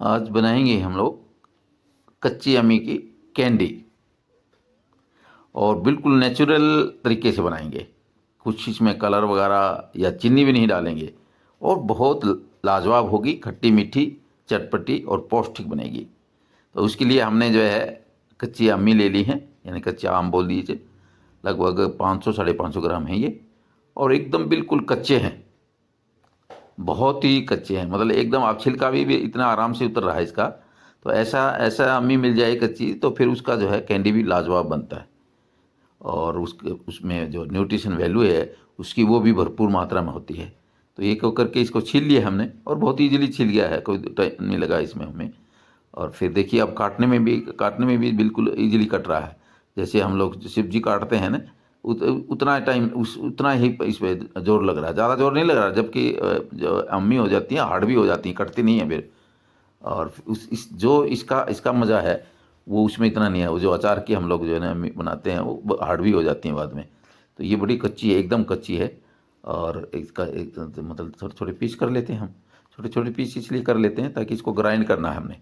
आज बनाएंगे हम लोग कच्ची अम्मी की कैंडी और बिल्कुल नेचुरल तरीके से बनाएंगे। कुछ इसमें कलर वगैरह या चीनी भी नहीं डालेंगे और बहुत लाजवाब होगी, खट्टी मीठी चटपटी और पौष्टिक बनेगी। तो उसके लिए हमने जो है कच्ची अम्मी ले ली है, यानी कच्चा आम बोल दीजिए। लगभग 500 550 ग्राम है ये और एकदम बिल्कुल कच्चे हैं, बहुत ही कच्चे हैं। मतलब एकदम आप छिलका भी इतना आराम से उतर रहा है इसका। तो ऐसा ऐसा अम्मी मिल जाए कच्ची तो फिर उसका जो है कैंडी भी लाजवाब बनता है और उसके उसमें जो न्यूट्रिशन वैल्यू है उसकी वो भी भरपूर मात्रा में होती है। तो ये को करके इसको छील लिया हमने और बहुत ईजीली छिल गया है, कोई टाइम नहीं लगा इसमें हमें। और फिर देखिए अब काटने में भी बिल्कुल ईजिली कट रहा है। जैसे हम लोग सब्जी काटते हैं ना, उतना टाइम उतना ही इस पर जोर लग रहा है, ज़्यादा जोर नहीं लग रहा। जबकि जो अम्मी हो जाती हैं हार्ड भी हो जाती हैं, कटती नहीं है फिर। और उस इस जो इसका इसका मज़ा है वो उसमें इतना नहीं है। वो जो अचार की हम लोग जो है ना बनाते हैं वो हार्ड भी हो जाती हैं बाद में। तो ये बड़ी कच्ची है, एकदम कच्ची है। और इसका एक मतलब छोटे छोटे पीस कर लेते हैं हम। छोटे छोटे पीस इसलिए कर लेते हैं ताकि इसको ग्राइंड करना है हमने।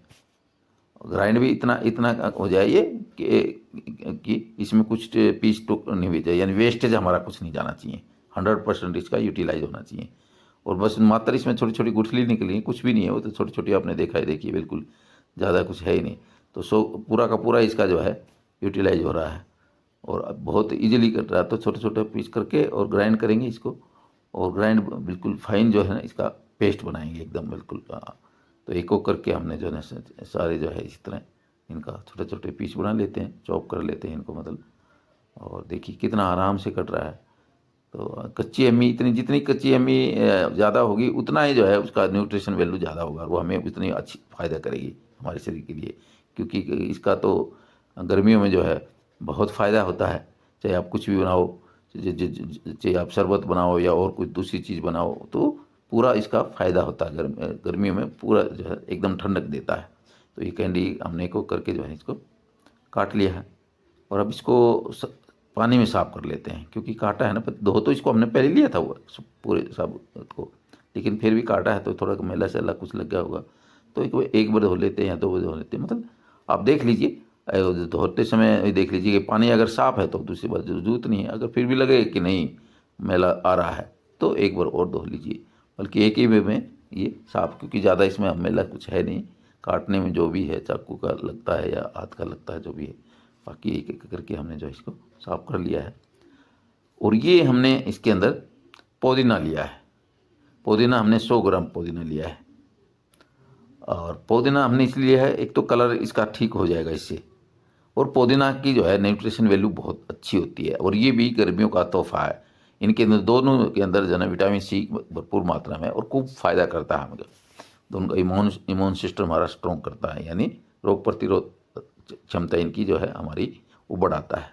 ग्राइंड भी इतना इतना हो जाए ये कि इसमें कुछ पीस तो नहीं हुई जाए, यानी वेस्टेज हमारा कुछ नहीं जाना चाहिए। 100% इसका यूटिलाइज होना चाहिए। और बस मात्र इसमें छोटी छोटी गुठली निकली है, कुछ भी नहीं है। वो तो छोटी छोटी आपने देखा है, देखिए बिल्कुल ज़्यादा कुछ है ही नहीं। तो पूरा का पूरा इसका जो है यूटिलाइज हो रहा है और अब बहुत इजीली कट रहा है। तो छोटे छोटे पीस करके और ग्राइंड करेंगे इसको। और ग्राइंड बिल्कुल फाइन जो है ना इसका पेस्ट बनाएंगे एकदम बिल्कुल। तो एक एक करके हमने जो है ना सारे जो है इस तरह इनका छोटे छोटे पीस बना लेते हैं, चॉप कर लेते हैं इनको मतलब। और देखिए कितना आराम से कट रहा है। तो कच्ची अम्मी इतनी जितनी कच्ची अम्मी ज़्यादा होगी उतना ही जो है उसका न्यूट्रिशन वैल्यू ज़्यादा होगा और वो हमें उतनी अच्छी फ़ायदा करेगी हमारे शरीर के लिए। क्योंकि इसका तो गर्मियों में जो है बहुत फ़ायदा होता है। चाहे आप कुछ भी बनाओ, चाहे आप शरबत बनाओ या और कुछ दूसरी चीज़ बनाओ, तो पूरा इसका फ़ायदा होता है। गर्मियों में पूरा जो है एकदम ठंडक देता है। तो ये कैंडी हमने को करके जो है इसको काट लिया है। और अब इसको पानी में साफ़ कर लेते हैं, क्योंकि काटा है ना। धो तो इसको हमने पहले लिया था वो पूरे सब को, लेकिन फिर भी काटा है तो थोड़ा मैला सैला कुछ लग गया होगा। तो एक बार धो लेते हैं या 2 बार धो लेते हैं। मतलब आप देख लीजिए, धोते समय देख लीजिए कि पानी अगर साफ़ है तो दूसरी बार ज़रूरत नहीं है। अगर फिर भी लगे कि नहीं मैला आ रहा है तो एक बार और धो लीजिए। बल्कि एक ही वे में ये साफ़, क्योंकि ज़्यादा इसमें मैला कुछ है नहीं। काटने में जो भी है चाकू का लगता है या हाथ का लगता है जो भी है, बाकी एक एक करके हमने जो इसको साफ़ कर लिया है। और ये हमने इसके अंदर पुदीना लिया है। पुदीना हमने 100 ग्राम पुदीना लिया है। और पुदीना हमने इसलिए लिया है, एक तो कलर इसका ठीक हो जाएगा इससे। और पुदीना की जो है न्यूट्रिशन वैल्यू बहुत अच्छी होती है और ये भी गर्मियों का तोहफा है। इनके अंदर दोनों के अंदर जो है विटामिन सी भरपूर मात्रा में और खूब फ़ायदा करता है हमें। दोनों का इम्यून सिस्टम हमारा स्ट्रॉन्ग करता है, यानी रोग प्रतिरोध क्षमता इनकी जो है हमारी वो बढ़ाता है।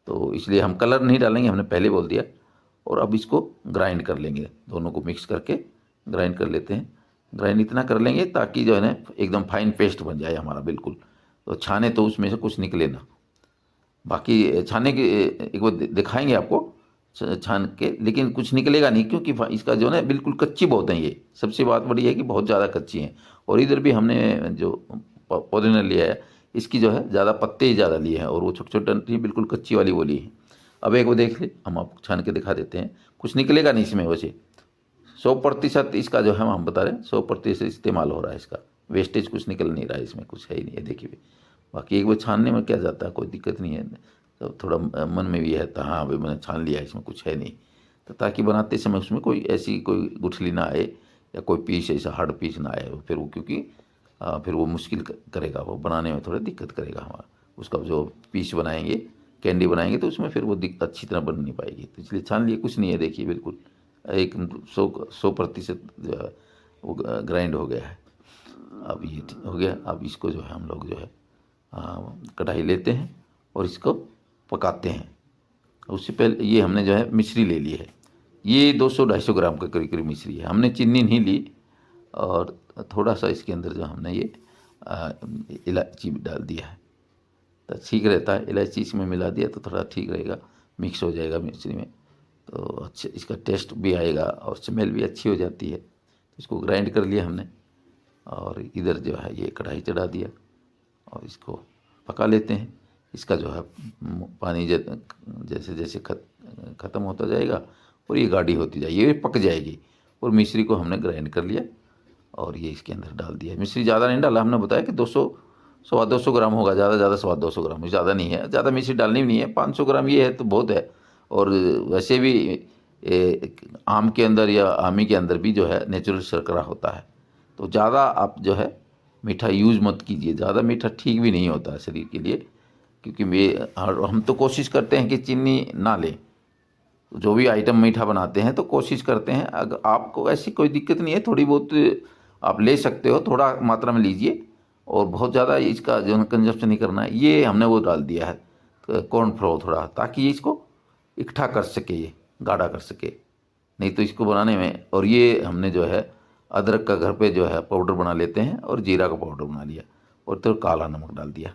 तो इसलिए हम कलर नहीं डालेंगे, हमने पहले बोल दिया। और अब इसको ग्राइंड कर लेंगे, दोनों को मिक्स करके ग्राइंड कर लेते हैं। ग्राइंड इतना कर लेंगे ताकि जो है ना एकदम फाइन पेस्ट बन जाए हमारा बिल्कुल। तो छाने तो उसमें से कुछ निकले ना। बाकी छाने के एक बार दिखाएंगे आपको छान के, लेकिन कुछ निकलेगा नहीं, क्योंकि इसका जो है ना बिल्कुल कच्ची बहुत है। ये सबसे बात बड़ी है कि बहुत ज़्यादा कच्ची हैं। और इधर भी हमने जो पुदीना लिया है इसकी जो है ज़्यादा पत्ते ही ज़्यादा लिए हैं और वो छोटे छोटे डंडी बिल्कुल कच्ची वाली वो ली है। अब एक वो देख ले, हम आपको छान के दिखा देते हैं। कुछ निकलेगा नहीं इसमें वैसे। 100% इसका जो है हम बता रहे हैं 100% इस्तेमाल हो रहा है इसका। वेस्टेज कुछ निकल नहीं रहा है, इसमें कुछ है ही नहीं है, देखिए। बाकी एक बार छानने में क्या जाता है, कोई दिक्कत नहीं है। तो थोड़ा मन में भी है तो हाँ भाई मैंने छान लिया, इसमें कुछ है नहीं। तो ताकि बनाते समय उसमें कोई ऐसी कोई गुठली ना आए या कोई पीस ऐसा हार्ड पीस ना आए। फिर वो क्योंकि फिर वो मुश्किल करेगा, वो बनाने में थोड़ा दिक्कत करेगा हमारा। उसका जो पीस बनाएंगे, कैंडी बनाएंगे, तो उसमें फिर वो अच्छी तरह बन नहीं पाएगी। तो इसलिए छान लिए, कुछ नहीं है, देखिए बिल्कुल एक 100% जो है वो ग्राइंड हो गया है। अब ये हो गया। अब इसको जो है हम लोग जो है कढ़ाई लेते हैं और इसको पकाते हैं। उससे पहले ये हमने जो है मिश्री ले ली है। ये 200-250 ग्राम के करीब करीब मिश्री है, हमने चीनी नहीं ली। और थोड़ा सा इसके अंदर जो हमने ये इलायची भी डाल दिया है, तो ठीक रहता है। इलायची इसमें मिला दिया तो थोड़ा ठीक रहेगा, मिक्स हो जाएगा मिश्री में। तो अच्छे इसका टेस्ट भी आएगा और स्मेल भी अच्छी हो जाती है। तो इसको ग्राइंड कर लिया हमने। और इधर जो है ये कढ़ाई चढ़ा दिया और इसको पका लेते हैं। इसका जो है पानी जैसे जैसे ख़त्म होता जाएगा और ये गाढ़ी होती जाएगी, ये पक जाएगी। और मिश्री को हमने ग्राइंड कर लिया और ये इसके अंदर डाल दिया। मिश्री ज़्यादा नहीं डाला, हमने बताया कि 200 सवा 200 ग्राम होगा, ज़्यादा सवा 200 ग्राम, ज़्यादा नहीं है, ज़्यादा मिश्री डालनी भी नहीं है। 500 ग्राम ये है तो बहुत है। और वैसे भी आम के अंदर या आमी के अंदर भी जो है नेचुरल शर्करा होता है, तो ज़्यादा आप जो है मीठा यूज़ मत कीजिए। ज़्यादा मीठा ठीक भी नहीं होता है शरीर के लिए, क्योंकि हम तो कोशिश करते हैं कि चीनी ना लें। जो भी आइटम मीठा बनाते हैं तो कोशिश करते हैं, अगर आपको ऐसी कोई दिक्कत नहीं है, थोड़ी बहुत आप ले सकते हो, थोड़ा मात्रा में लीजिए और बहुत ज़्यादा इसका जो कंजप्शन नहीं करना है। ये हमने वो डाल दिया है कॉर्नफ्लोर थोड़ा, ताकि ये इसको इकट्ठा कर सके, ये गाढ़ा कर सके, नहीं तो इसको बनाने में। और ये हमने जो है अदरक का घर पे जो है पाउडर बना लेते हैं और जीरा का पाउडर बना लिया और तो काला नमक डाल दिया।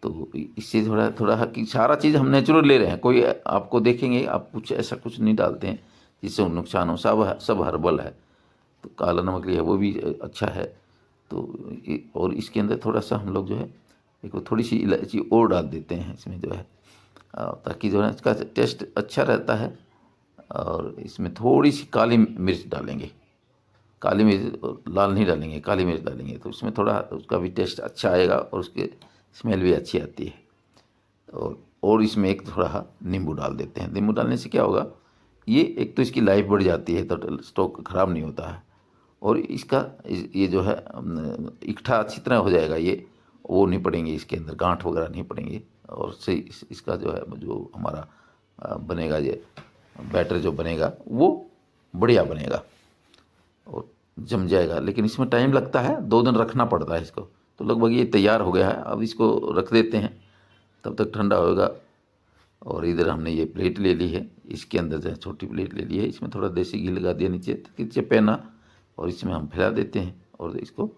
तो इससे थोड़ा थोड़ा कि सारा चीज़ हम नेचुरल ले रहे हैं। कोई आपको देखेंगे आप कुछ ऐसा कुछ नहीं डालते हैं जिससे नुकसान हो, सब हर्बल है। तो काला नमक लिया वो भी अच्छा है। तो और इसके अंदर थोड़ा सा हम लोग जो है एक थोड़ी सी इलायची और डाल देते हैं इसमें जो है, ताकि जो है इसका टेस्ट अच्छा रहता है। और इसमें थोड़ी सी काली मिर्च डालेंगे, काली मिर्च लाल नहीं डालेंगे, काली मिर्च डालेंगे तो इसमें थोड़ा उसका भी टेस्ट अच्छा आएगा और उसके स्मेल भी अच्छी आती है। और इसमें एक थोड़ा नींबू डाल देते हैं। नींबू डालने से क्या होगा, ये एक तो इसकी लाइफ बढ़ जाती है, तो स्टॉक ख़राब नहीं होता है। और इसका ये जो है इकट्ठा अच्छी तरह हो जाएगा, ये वो नहीं पड़ेंगे इसके अंदर, गांठ वगैरह नहीं पड़ेंगे। और सही इसका जो है जो हमारा बनेगा, ये बैटर जो बनेगा वो बढ़िया बनेगा और जम जाएगा। लेकिन इसमें टाइम लगता है, 2 दिन रखना पड़ता है इसको। तो लगभग ये तैयार हो गया है, अब इसको रख देते हैं, तब तक ठंडा होगा। और इधर हमने ये प्लेट ले ली है, इसके अंदर जो है छोटी प्लेट ले ली है, इसमें थोड़ा देसी घी लगा दिया नीचे ताकि चिपके ना, और इसमें हम फैला देते हैं और इसको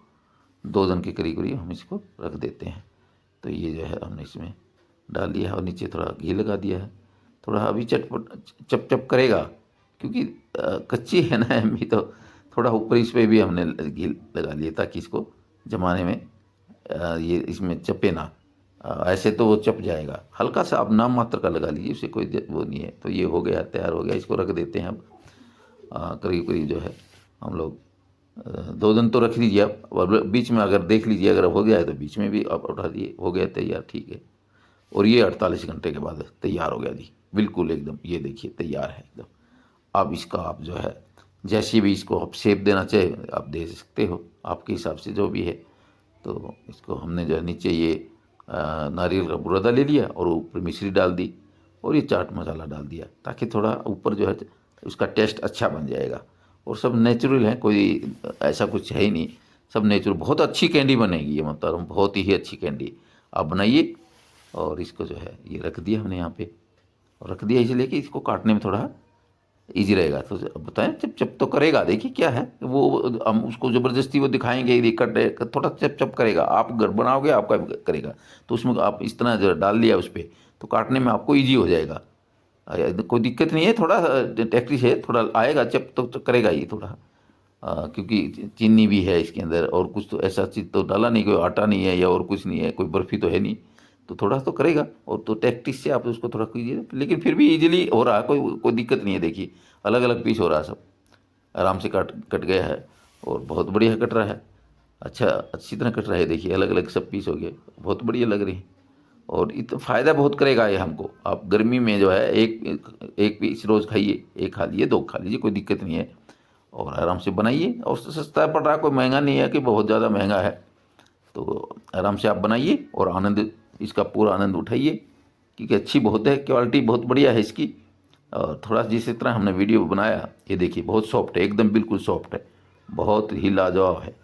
2 दिन के करीब करीब हम इसको रख देते हैं। तो ये जो है हमने इसमें डाल दिया है और नीचे थोड़ा घी लगा दिया है। थोड़ा अभी चप चप करेगा क्योंकि कच्ची है ना अभी, तो थोड़ा ऊपर इस पर भी हमने घी लगा लिया ताकि इसको जमाने में ये इसमें चपे ना। ऐसे तो वो चप जाएगा, हल्का सा आप नाम मात्र का लगा लीजिए, उससे कोई वो नहीं है। तो ये हो गया, तैयार हो गया, इसको रख देते हैं अब। करीब करीब जो है हम लोग 2 दिन तो रख लीजिए आप, और बीच में अगर देख लीजिए अगर हो गया है तो बीच में भी आप उठा दिए, हो गया तैयार, ठीक है। और ये 48 घंटे के बाद तैयार हो गया जी, बिल्कुल एकदम। ये देखिए तैयार है एकदम। अब इसका आप जो है जैसे भी इसको आप शेप देना चाहे आप दे सकते हो, आपके हिसाब से जो भी है। तो इसको हमने जो है नीचे ये नारियल का बुरादा ले लिया और ऊपर मिश्री डाल दी और ये चाट मसाला डाल दिया, ताकि थोड़ा ऊपर जो है उसका टेस्ट अच्छा बन जाएगा। और सब नेचुरल है, कोई ऐसा कुछ है ही नहीं, सब नेचुरल। बहुत अच्छी कैंडी बनेगी ये, मतलब बहुत ही अच्छी कैंडी आप बनाइए। और इसको जो है ये रख दिया हमने यहाँ पे, और रख दिया इसलिए कि इसको काटने में थोड़ा इजी रहेगा। तो अब बताएं, चप चप तो करेगा, देखिए क्या है वो, हम उसको ज़बरदस्ती वो दिखाएंगे ये कट, थोड़ा चप चप करेगा। आप घर बनाओगे आपका करेगा, तो उसमें आप इस तरह जो डाल लिया उस पर, तो काटने में आपको ईजी हो जाएगा, कोई दिक्कत नहीं है। थोड़ा टैक्टिस है, थोड़ा आएगा चप तो करेगा ये थोड़ा, क्योंकि चीनी भी है इसके अंदर और कुछ तो ऐसा चीज़ तो डाला नहीं, कोई आटा नहीं है या और कुछ नहीं है, कोई बर्फ़ी तो है नहीं, तो थोड़ा तो करेगा। और तो टैक्टिस से आप उसको थोड़ा कीजिए, लेकिन फिर भी इजीली हो रहा है, कोई दिक्कत नहीं है। देखिए अलग अलग पीस हो रहा है, सब आराम से कट गया है और बहुत बढ़िया कट रहा है, अच्छा अच्छी तरह कट रहा है। देखिए अलग अलग सब पीस हो गए, बहुत बढ़िया लग रही है। और तो फ़ायदा बहुत करेगा ये हमको। आप गर्मी में जो है एक पीस रोज़ खाइए, एक खा लीजिए, 2 खा लीजिए, कोई दिक्कत नहीं है। और आराम से बनाइए, और सस्ता पड़ रहा है, कोई महंगा नहीं है कि बहुत ज़्यादा महंगा है। तो आराम से आप बनाइए और आनंद, इसका पूरा आनंद उठाइए, क्योंकि अच्छी बहुत है, क्वालिटी बहुत बढ़िया है इसकी। और थोड़ा जिस तरह हमने वीडियो बनाया, ये देखिए बहुत सॉफ्ट है, एकदम बिल्कुल सॉफ्ट है, बहुत ही लाजवाब है।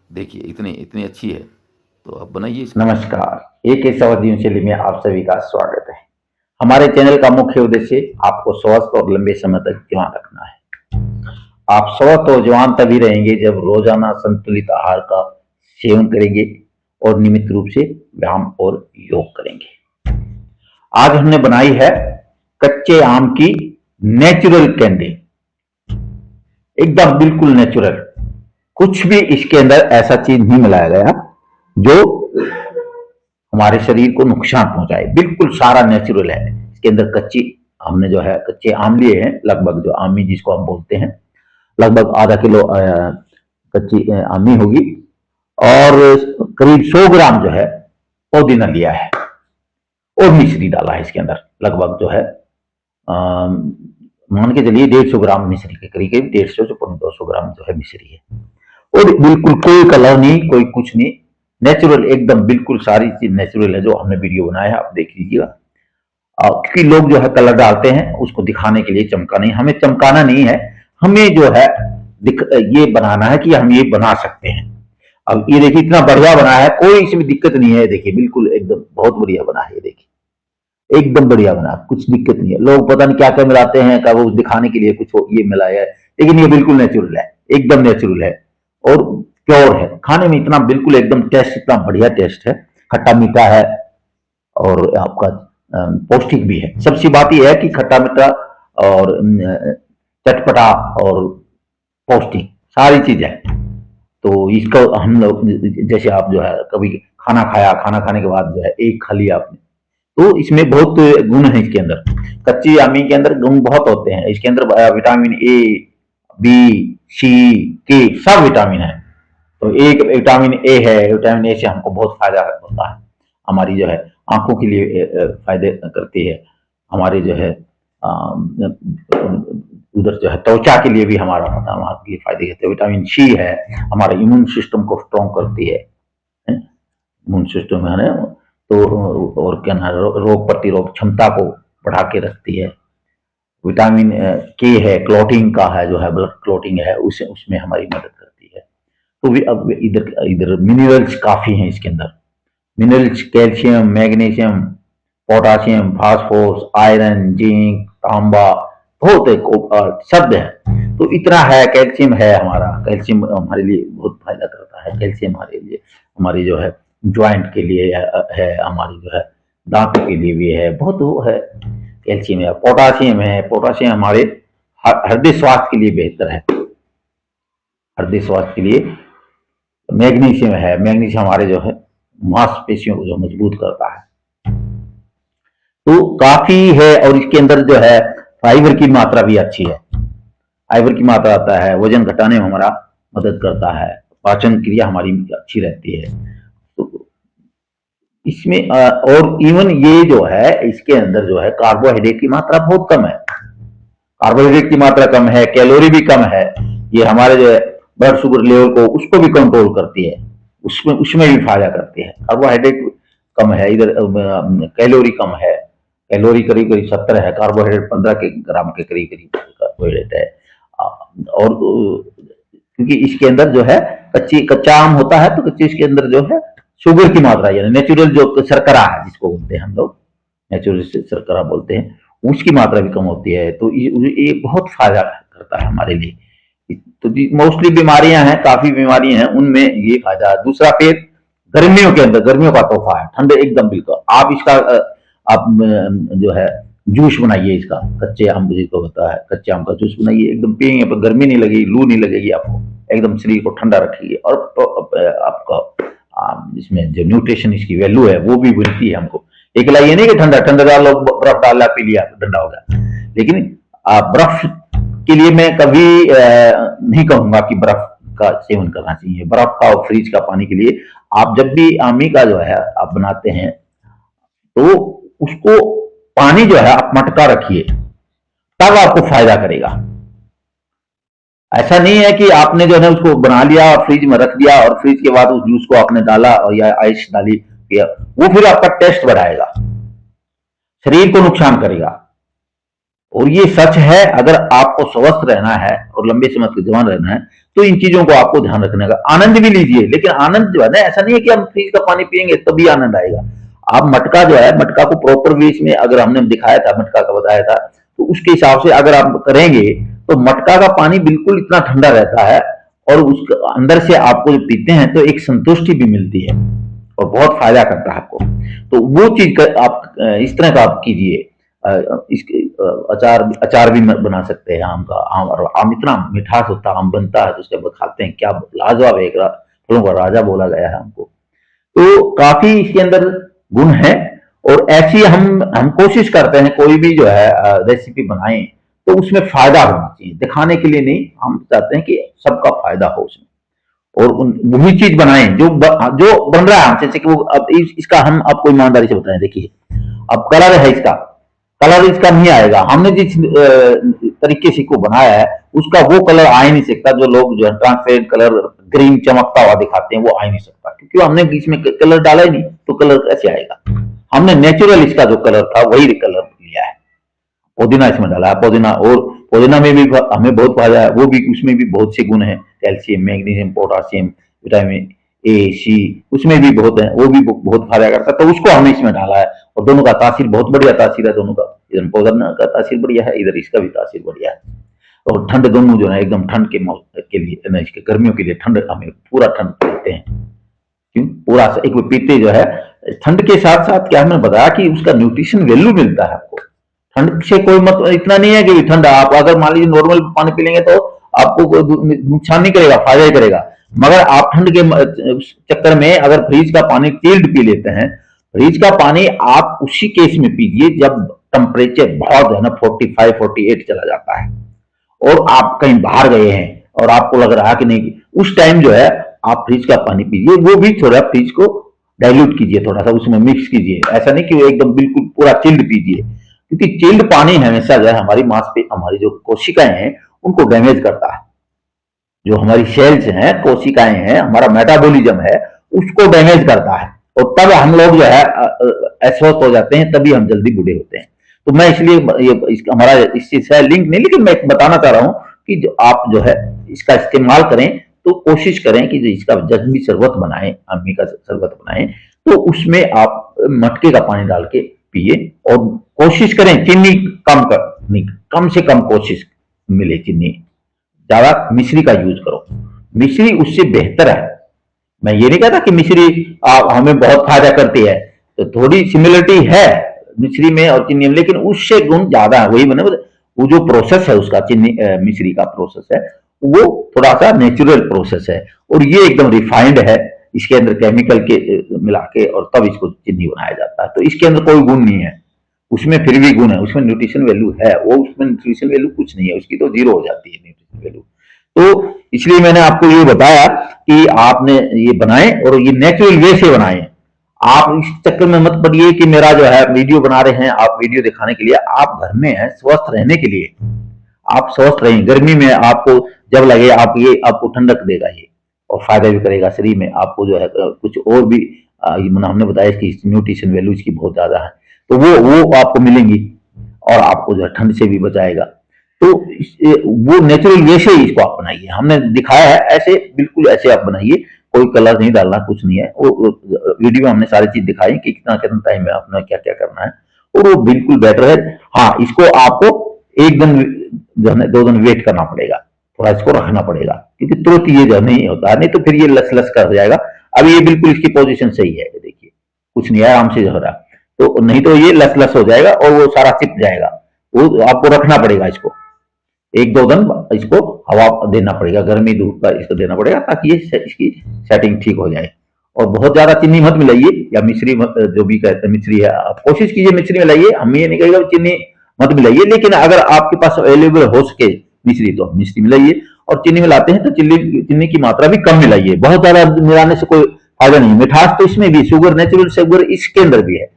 देखिए इतनी अच्छी है, तो आप बनाइए इसको। नमस्कार, एक सवा जीवनशैली में आप सभी का स्वागत है। हमारे चैनल का मुख्य उद्देश्य आपको स्वस्थ और लंबे समय तक जवान रखना है। आप स्वस्थ और जवान तभी रहेंगे जब रोजाना संतुलित आहार का सेवन करेंगे और नियमित रूप से व्यायाम और योग करेंगे। आज हमने बनाई है कच्चे आम की नेचुरल कैंडी, एकदम बिल्कुल नेचुरल। कुछ भी इसके अंदर ऐसा चीज नहीं मिलाया गया जो हमारे शरीर को नुकसान पहुंचाए। बिल्कुल सारा नेचुरल है। इसके अंदर कच्ची हमने जो है कच्चे आम लिए हैं, लगभग जो आमी जिसको हम बोलते हैं, लगभग आधा किलो कच्ची आमी होगी, और करीब 100 ग्राम जो है पुदीना लिया है, और मिश्री डाला है इसके अंदर। लगभग जो है मान के चलिए 150 ग्राम मिश्री के करीब, 150 से 200 ग्राम जो है मिश्री है। और बिल्कुल कोई कलर नहीं, कोई कुछ नहीं, नेचुरल एकदम, बिल्कुल सारी चीज नेचुरल है। जो हमने वीडियो बनाया है आप देख लीजिएगा। क्योंकि लोग जो है कलर डालते हैं उसको दिखाने के लिए, चमका नहीं, हमें चमकाना नहीं है, हमें जो है ये बनाना है कि हम ये बना सकते हैं। अब ये देखिए इतना बढ़िया बना है, कोई इसमें दिक्कत नहीं है। देखिए बिल्कुल एकदम बहुत बढ़िया बना है, ये देखिए एकदम बढ़िया बना, कुछ दिक्कत नहीं है। लोग पता नहीं क्या क्या मिलाते हैं, क्या वो दिखाने के लिए कुछ ये मिलाया है, लेकिन ये बिल्कुल नेचुरल है, एकदम नेचुरल है और प्योर है। खाने में इतना बिल्कुल एकदम टेस्ट, इतना बढ़िया टेस्ट है, खट्टा मीठा है और आपका पौष्टिक भी है। सबसे बात यह है कि खट्टा मीठा और चटपटा और पौष्टिक सारी चीज है। तो इसको हम लोग, जैसे आप जो है कभी खाना खाया, खाना खाने के बाद जो है एक खा लिया आपने, तो इसमें बहुत गुण है इसके अंदर। कच्ची आमी के अंदर गुण बहुत होते हैं। इसके अंदर विटामिन ए, बी, सी, के सब विटामिन है। तो एक विटामिन ए है, विटामिन ए से हमको बहुत फायदा होता है। हमारी जो है आंखों के लिए फायदे करती है, हमारे जो है उधर जो है त्वचा के लिए भी हमारे लिए फायदे करते हैं। विटामिन सी है, हमारे इम्यून सिस्टम को स्ट्रॉन्ग करती है, इम्यून सिस्टम है ना, तो और क्या ना, रोग प्रतिरोध क्षमता को बढ़ा के रखती है। विटामिन के है, क्लॉटिंग का है, जो है ब्लड क्लॉटिंग है, उसमें हमारी मदद करती है। तो भी अब इधर मिनरल्स काफी हैं इसके अंदर, minerals calcium, magnesium, potassium, phosphorus, iron, zinc, तांबा, बहुत शब्द है। तो इतना है, कैल्शियम है हमारा, कैल्शियम हमारे लिए बहुत फायदा करता है। कैल्शियम हमारे लिए, हमारी जो है ज्वाइंट के लिए है, हमारी जो है दांतों के लिए भी है, बहुत वो है कैल्शियम है। पोटाशियम है, पोटाशियम हमारे हृदय स्वास्थ्य के लिए बेहतर है, हृदय स्वास्थ्य के लिए। मैग्नीशियम है, मैग्नीशियम हमारे जो है मांसपेशियों को जो मजबूत करता है। तो काफी है, और इसके अंदर जो है फाइबर की मात्रा भी अच्छी है। फाइबर की मात्रा आता है, वजन घटाने में हमारा मदद करता है, पाचन क्रिया हमारी अच्छी रहती है। तो इसमें और इवन ये जो है इसके अंदर जो है कार्बोहाइड्रेट की मात्रा बहुत कम है, कार्बोहाइड्रेट की मात्रा कम है, कैलोरी भी कम है। ये हमारे जो है ब्लड शुगर लेवल को, उसको भी कंट्रोल करती है, उसमें भी फायदा करती है। कार्बोहाइड्रेट कम है, इधर कैलोरी कम है, कैलोरी करीब करीब 70 है, कार्बोहाइड्रेट 15 ग्राम के करीब करीब कार्बोहाइड्रेट है। और क्योंकि इसके अंदर जो है कच्चा आम होता है, तो कच्चे इसके अंदर जो है शुगर की मात्रा, यानी नेचुरल जो शर्करा है जिसको बोलते हैं हम लोग, नेचुरल शर्करा बोलते हैं, उसकी मात्रा भी कम होती है। तो ये बहुत फायदा करता है हमारे लिए। तो मोस्टली बीमारियां हैं, काफी बीमारियां हैं, उनमें ये फायदा है। दूसरा फिर गर्मियों के अंदर, गर्मियों का तोहफा है, ठंडे एकदम बिल्कुल। आप इसका आप जो है जूस बनाइए इसका, कच्चे आम जिसको होता है, कच्चे आम का जूस बनाइए, एकदम पियेंगे पर गर्मी नहीं लगेगी, लू नहीं लगेगी आपको, एकदम शरीर को ठंडा रखेगी। और आपका इसमें जो न्यूट्रिशन इसकी वैल्यू है वो भी मिलती है हमको। एक ये नहीं कि ठंडा ठंडा डाल लो, बर्फ डाला पी लिया ठंडा हो गया, लेकिन बर्फ के लिए मैं कभी नहीं कहूंगा कि बर्फ का सेवन करना चाहिए। बर्फ का और फ्रिज का पानी के लिए आप जब भी आमी का जो है आप बनाते हैं, तो उसको पानी जो है आप मटका रखिए, तब आपको फायदा करेगा। ऐसा नहीं है कि आपने जो है उसको बना लिया और फ्रिज में रख दिया, और फ्रिज के बाद उस जूस को आपने डाला और या आइस डाली, वो फिर आपका टेस्ट बढ़ाएगा, शरीर को नुकसान करेगा। और ये सच है, अगर आपको स्वस्थ रहना है और लंबे समय तक जवान रहना है, तो इन चीजों को आपको ध्यान रखने का। आनंद भी लीजिए, लेकिन आनंद जो है ना, ऐसा नहीं है कि हम फ्रिज का पानी पियेंगे तभी आनंद आएगा। आप मटका जो है, मटका को प्रॉपर वेज में, अगर हमने दिखाया था, मटका का बताया था, तो उसके हिसाब से अगर आप करेंगे तो मटका का पानी बिल्कुल इतना ठंडा रहता है, और उसके अंदर से आपको जो पीते हैं तो एक संतुष्टि भी मिलती है और बहुत फायदा करता है आपको। तो वो चीज आप इस तरह का आप कीजिए। इसके अचार भी बना सकते हैं आम का। आम, और आम इतना मिठास होता है, आम बनता है तो उसके बाद खाते हैं, क्या लाजवाब है, फलों का राजा बोला गया है हमको। तो काफी इसके अंदर गुण है। और ऐसी हम कोशिश करते हैं कोई भी जो है रेसिपी बनाएं तो उसमें फायदा होना चाहिए, दिखाने के लिए नहीं, हम चाहते हैं कि सबका फायदा हो उसमें, और वही चीज बनाएं जो बन रहा है हमसे। जैसे कि वो अब इसका हम आपको ईमानदारी से बताएं, देखिए अब कलर है इसका, कलर इसका नहीं आएगा, हमने जिस तरीके से इसको बनाया है उसका वो कलर आ ही नहीं सकता। जो लोग जो है ट्रांसपेरेंट कलर ग्रीन चमकता हुआ दिखाते हैं वो आ ही नहीं सकता, क्योंकि हमने इसमें कलर डाला ही नहीं, तो कलर कैसे आएगा। हमने नेचुरल इसका जो कलर था वही कलर लिया है। पुदीना इसमें डाला है, पुदीना, और पुदीना में भी हमें बहुत फायदा है, वो भी उसमें भी बहुत से गुण है, calcium, magnesium, potassium, vitamin A, C, उसमें भी बहुत है, वो भी बहुत फायदा करता है, तो उसको हमने इसमें डाला है। और दोनों का तासीर बहुत बढ़िया तासीर है, दोनों का, इधर पुदीना का तासीर बढ़िया है, इधर इसका भी तासीर बढ़िया है। और ठंड दोनों जो है एकदम ठंड के लिए, इसके गर्मियों के लिए ठंड, हमें पूरा ठंड पीते हैं, क्यों पूरा एक पीते जो है ठंड के साथ साथ, क्या हमने बताया कि उसका न्यूट्रिशन वैल्यू मिलता है आपको। ठंड से कोई मतलब इतना नहीं है कि ठंड आप अगर मान लीजिए नॉर्मल पानी पी लेंगे तो आपको नुकसान नहीं करेगा, फायदा ही करेगा। मगर आप ठंड के चक्कर में अगर फ्रिज का पानी चिल्ड पी लेते हैं, फ्रिज का पानी आप उसी केस में पीजिए जब टेम्परेचर बहुत है ना 45 48 चला जाता है, और आप कहीं बाहर गए हैं और आपको लग रहा है कि नहीं, उस टाइम जो है आप फ्रिज का पानी पीजिए, वो भी थोड़ा फ्रिज को डाइल्यूट कीजिए, थोड़ा सा उसमें मिक्स कीजिए, ऐसा नहीं कि वो एकदम बिल्कुल पूरा चिल्ड पीजिए, क्योंकि चिल्ड पानी हमेशा जो है हमारी हमारी जो कोशिकाएं हैं उनको डैमेज करता है। जो हमारी सेल्स हैं, कोशिकाएं हैं, हमारा मेटाबॉलिज्म है, उसको डैमेज करता है, और तब हम लोग जो है अस्वस्थ हो जाते हैं, तभी हम जल्दी बूढ़े होते हैं। तो मैं इसलिए हमारा इस चीज से लिंक नहीं, लेकिन मैं बताना चाह रहा हूं कि जो आप जो है इसका इस्तेमाल करें तो कोशिश करें कि जो इसका जब भी शरबत बनाएं, अम्मी का शरबत बनाएं, तो उसमें आप मटके का पानी डाल के पिए, और कोशिश करें चीनी कम से कम कोशिश मिले, चीनी ज्यादा मिश्री का यूज करो, मिश्री उससे बेहतर है। मैं ये नहीं कहता कि मिश्री हमें बहुत फायदा करती है, तो थोड़ी सिमिलरिटी है मिश्री में और चीनी में, लेकिन उससे गुण ज्यादा है। वही मैंने वो जो प्रोसेस है उसका, चीनी मिश्री का प्रोसेस है, वो थोड़ा सा नेचुरल प्रोसेस है, और ये एकदम रिफाइंड है, इसके अंदर केमिकल के मिला के और तब इसको चीनी बनाया जाता है। तो इसके अंदर कोई गुण नहीं है, उसमें फिर भी गुण है, उसमें न्यूट्रिशन वैल्यू है, वो उसमें न्यूट्रिशन वैल्यू कुछ नहीं है, उसकी तो जीरो हो जाती है न्यूट्रिशन वैल्यू। तो इसलिए मैंने आपको ये बताया कि आपने ये बनाएं और ये नेचुरल वे से बनाएं। आप इस चक्कर में मत पड़िए कि मेरा जो है वीडियो बना रहे हैं, आप वीडियो दिखाने के लिए, आप घर में हैं स्वस्थ रहने के लिए, आप स्वस्थ रहें। गर्मी में आपको जब लगे आप ये आपको ठंडक देगा ये, और फायदा भी करेगा शरीर में, आपको जो है कुछ और भी हमने बताया कि न्यूट्रिशन वैल्यू इसकी बहुत ज्यादा है, तो वो आपको मिलेंगी, और आपको जो है ठंड से भी बचाएगा। तो वो नेचुरल वे से ही इसको आप बनाइए, हमने दिखाया है ऐसे, बिल्कुल ऐसे आप बनाइए, कोई कलर नहीं डालना, कुछ नहीं है। वो वीडियो में हमने सारी चीज दिखाई कि कितना कितना टाइम में अपना क्या क्या करना है, और वो बिल्कुल बेटर है। हाँ, इसको आपको एक दिन जो है 2 दिन वेट करना पड़ेगा, थोड़ा इसको रखना पड़ेगा, क्योंकि तुरंत ये जो नहीं होता है, नहीं तो फिर ये लस लस कर जाएगा। अब ये बिल्कुल इसकी पोजीशन सही है, देखिए कुछ नहीं है, आराम से हो रहा, तो नहीं तो ये लस लस हो जाएगा और वो सारा चिप जाएगा। वो आपको रखना पड़ेगा इसको 1-2 दिन, इसको हवा देना पड़ेगा, गर्मी धूप का इसको देना पड़ेगा, ताकि ये इसकी सेटिंग ठीक हो जाए। और बहुत ज्यादा चीनी मत मिलाइए, या मिश्री जो भी कहते हैं मिश्री है, आप कोशिश कीजिए मिश्री मिलाइए, हम ये नहीं कहेगा चीनी मत मिलाइए, लेकिन अगर आपके पास अवेलेबल हो सके मिश्री तो मिश्री मिलाइए, और चीनी मिलाते हैं तो चीनी की मात्रा भी कम मिलाइए, बहुत ज्यादा मिलाने से कोई फायदा नहीं। मिठास तो इसमें भी, शुगर, नेचुरल शुगर इसके अंदर भी है,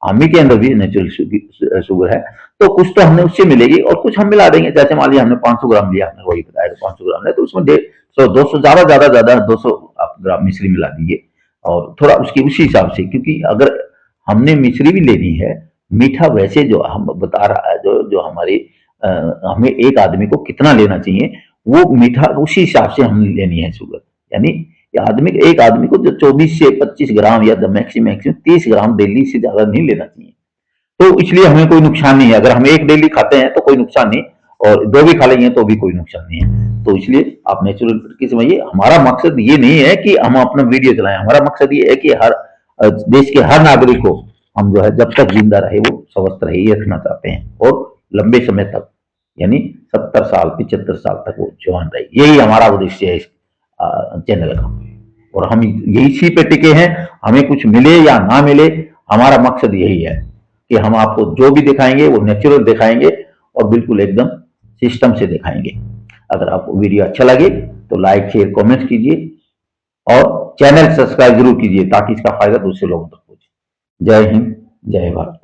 आमी के अंदर भी नेचुरल शुगर है, तो कुछ तो हमने उससे मिलेगी और कुछ हम मिला देंगे। जैसे मान लिया हमने 500 ग्राम लिया, हमने वही बताया 500 ग्राम है, तो उसमें 150 200 ज्यादा 200 आप ग्राम मिश्री मिला दीजिए, और थोड़ा उसकी उसी हिसाब से, क्योंकि अगर हमने मिश्री भी लेनी है, मीठा वैसे जो हम बता रहा है, जो हमारे हमें एक आदमी को कितना लेना चाहिए, वो मीठा उसी हिसाब से हम लेनी है शुगर। यानी एक आदमी को जो 24 से 25 ग्राम या मैक्सिमम 30 ग्राम डेली से ज्यादा नहीं लेना चाहिए। तो इसलिए हमें कोई नुकसान नहीं है, अगर हम एक डेली खाते हैं तो कोई नुकसान नहीं, और 2 भी खा लेंगे तो भी कोई नुकसान नहीं है। तो इसलिए आप नेचुरल तरीके से समझिए। हमारा मकसद ये नहीं है कि हम अपना वीडियो चलाएं, हमारा मकसद ये है कि हर देश के हर नागरिक को हम जो है जब तक जिंदा रहे वो स्वस्थ रहे ही रखना चाहते हैं, और लंबे समय तक यानी 70 साल 75 साल तक वो जवान रहे, यही हमारा उद्देश्य है इस चैनल का। और हम यही इसी पे टिके हैं, हमें कुछ मिले या ना मिले, हमारा मकसद यही है कि हम आपको जो भी दिखाएंगे वो नेचुरल दिखाएंगे और बिल्कुल एकदम सिस्टम से दिखाएंगे। अगर आपको वीडियो अच्छा लगे तो लाइक शेयर कमेंट कीजिए और चैनल सब्सक्राइब जरूर कीजिए ताकि इसका फायदा दूसरे लोगों तक पहुंचे। जय हिंद, जय भारत।